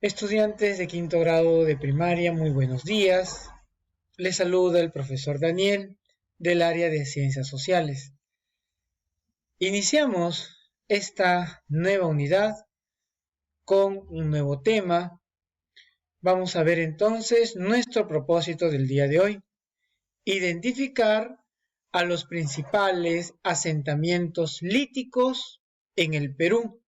Estudiantes de quinto grado de primaria, muy buenos días. Les saluda el profesor Daniel del área de Ciencias Sociales. Iniciamos esta nueva unidad con un nuevo tema. Vamos a ver entonces nuestro propósito del día de hoy. Identificar a los principales asentamientos líticos en el Perú.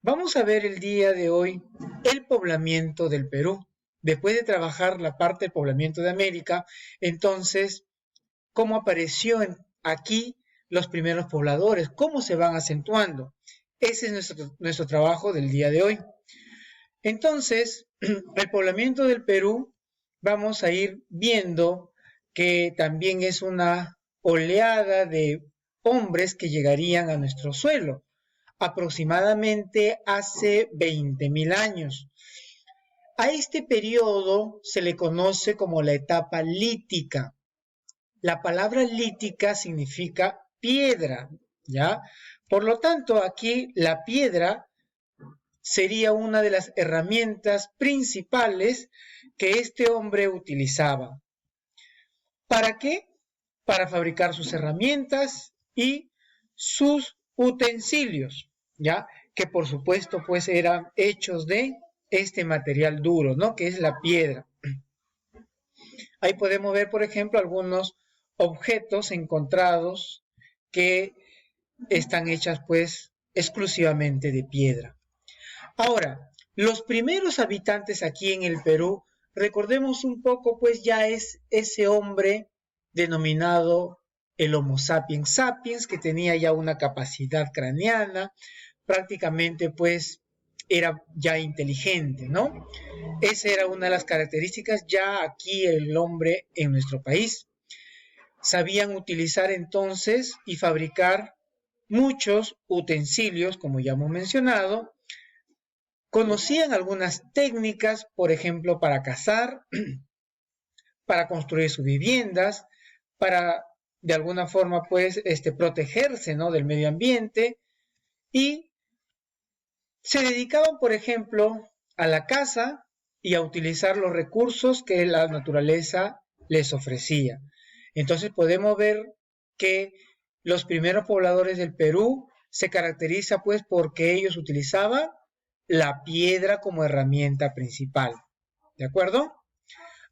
Vamos a ver el día de hoy el poblamiento del Perú. Después de trabajar la parte del poblamiento de América, entonces, cómo apareció aquí los primeros pobladores, cómo se van acentuando. Ese es nuestro trabajo del día de hoy. Entonces, el poblamiento del Perú, vamos a ir viendo que también es una oleada de hombres que llegarían a nuestro suelo, aproximadamente hace 20.000 años. A este periodo se le conoce como la etapa lítica. La palabra lítica significa piedra, ¿ya? Por lo tanto, aquí la piedra sería una de las herramientas principales que este hombre utilizaba. ¿Para qué? Para fabricar sus herramientas y sus utensilios, ¿ya? Que por supuesto pues eran hechos de este material duro, ¿no? Que es la piedra. Ahí podemos ver, por ejemplo, algunos objetos encontrados que están hechas pues exclusivamente de piedra. Ahora, los primeros habitantes aquí en el Perú, recordemos un poco, pues ya es ese hombre denominado el Homo sapiens sapiens, que tenía ya una capacidad craneana, prácticamente pues era ya inteligente, ¿no? Esa era una de las características ya aquí el hombre en nuestro país. Sabían utilizar entonces y fabricar muchos utensilios, como ya hemos mencionado. Conocían algunas técnicas, por ejemplo, para cazar, para construir sus viviendas, para de alguna forma pues protegerse, ¿no?, del medio ambiente, y se dedicaban, por ejemplo, a la caza y a utilizar los recursos que la naturaleza les ofrecía. Entonces podemos ver que los primeros pobladores del Perú se caracteriza pues porque ellos utilizaban la piedra como herramienta principal. ¿De acuerdo?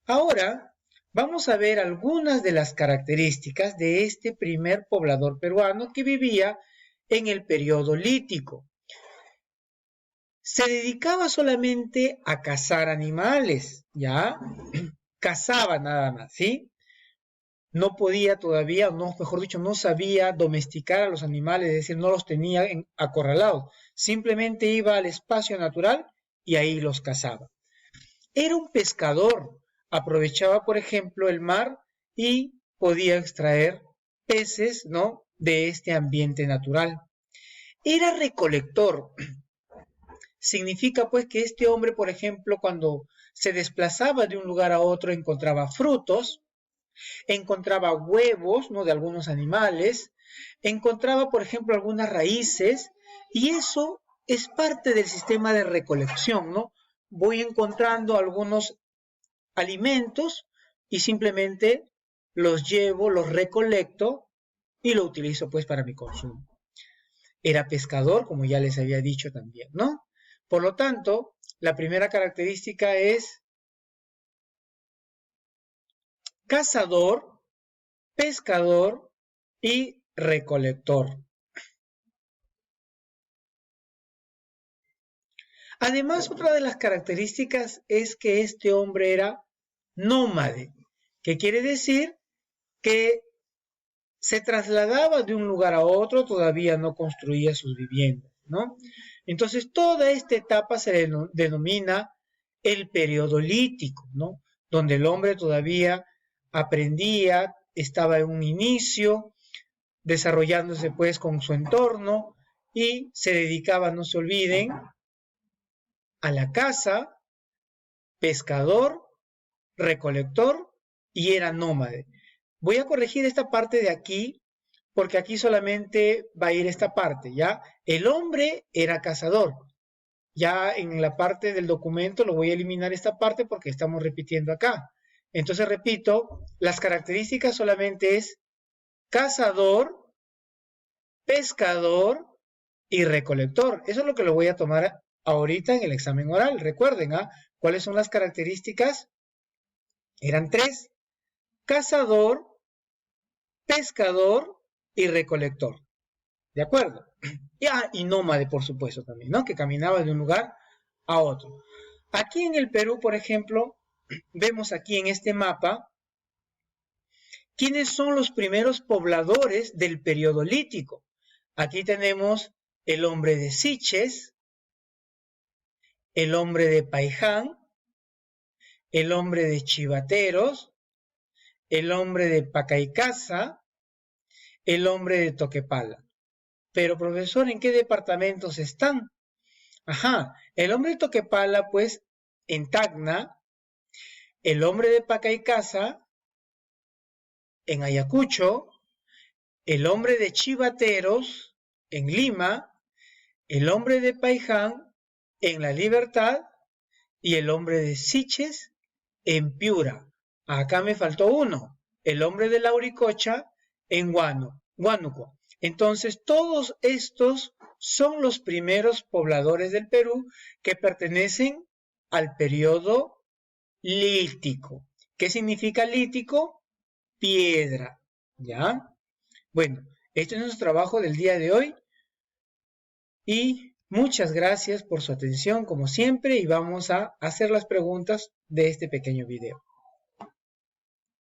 Ahora vamos a ver algunas de las características de este primer poblador peruano que vivía en el periodo lítico. Se dedicaba solamente a cazar animales, ¿ya? Cazaba nada más, ¿sí? No podía todavía, no, mejor dicho, no sabía domesticar a los animales, es decir, no los tenía acorralados. Simplemente iba al espacio natural y ahí los cazaba. Era un pescador, aprovechaba, por ejemplo, el mar y podía extraer peces, ¿no?, de este ambiente natural. Era recolector. Significa pues que este hombre, por ejemplo, cuando se desplazaba de un lugar a otro, encontraba frutos, encontraba huevos, ¿no?, de algunos animales, encontraba, por ejemplo, algunas raíces, y eso es parte del sistema de recolección, ¿no? Voy encontrando algunos alimentos y simplemente los llevo, los recolecto y lo utilizo pues para mi consumo. Era pescador, como ya les había dicho también, ¿no? Por lo tanto, la primera característica es cazador, pescador y recolector. Además, otra de las características es que este hombre era nómade, que quiere decir que se trasladaba de un lugar a otro, todavía no construía sus viviendas, ¿no? Entonces, toda esta etapa se denomina el periodo lítico, ¿no? Donde el hombre todavía aprendía, estaba en un inicio, desarrollándose pues con su entorno y se dedicaba, no se olviden, a la caza, pescador, recolector y era nómade. Voy a corregir esta parte de aquí porque aquí solamente va a ir esta parte, ¿ya? El hombre era cazador Ya en la parte del documento lo voy a eliminar esta parte porque estamos repitiendo acá. Entonces repito, las características solamente es cazador, pescador y recolector. Eso es lo que lo voy a tomar ahorita en el examen oral. Recuerden, ¿cuáles son las características? Eran 3: cazador, pescador y recolector. ¿De acuerdo? Y nómade, por supuesto, también, ¿no? Que caminaba de un lugar a otro. Aquí en el Perú, por ejemplo, vemos aquí en este mapa quiénes son los primeros pobladores del periodo lítico. Aquí tenemos el hombre de Siches, el hombre de Paiján, el hombre de Chivateros, el hombre de Pacaicasa, el hombre de Toquepala. Pero, profesor, ¿en qué departamentos están? El hombre de Toquepala, pues, en Tacna, el hombre de Pacaicasa, en Ayacucho, el hombre de Chivateros, en Lima, el hombre de Paiján, en La Libertad, y el hombre de Siches, en Piura. Acá me faltó uno, el hombre de Lauricocha, en Huánuco. Entonces, todos estos son los primeros pobladores del Perú que pertenecen al periodo lítico. ¿Qué significa lítico? Piedra, ¿ya? Bueno, este es nuestro trabajo del día de hoy y muchas gracias por su atención como siempre y vamos a hacer las preguntas de este pequeño video.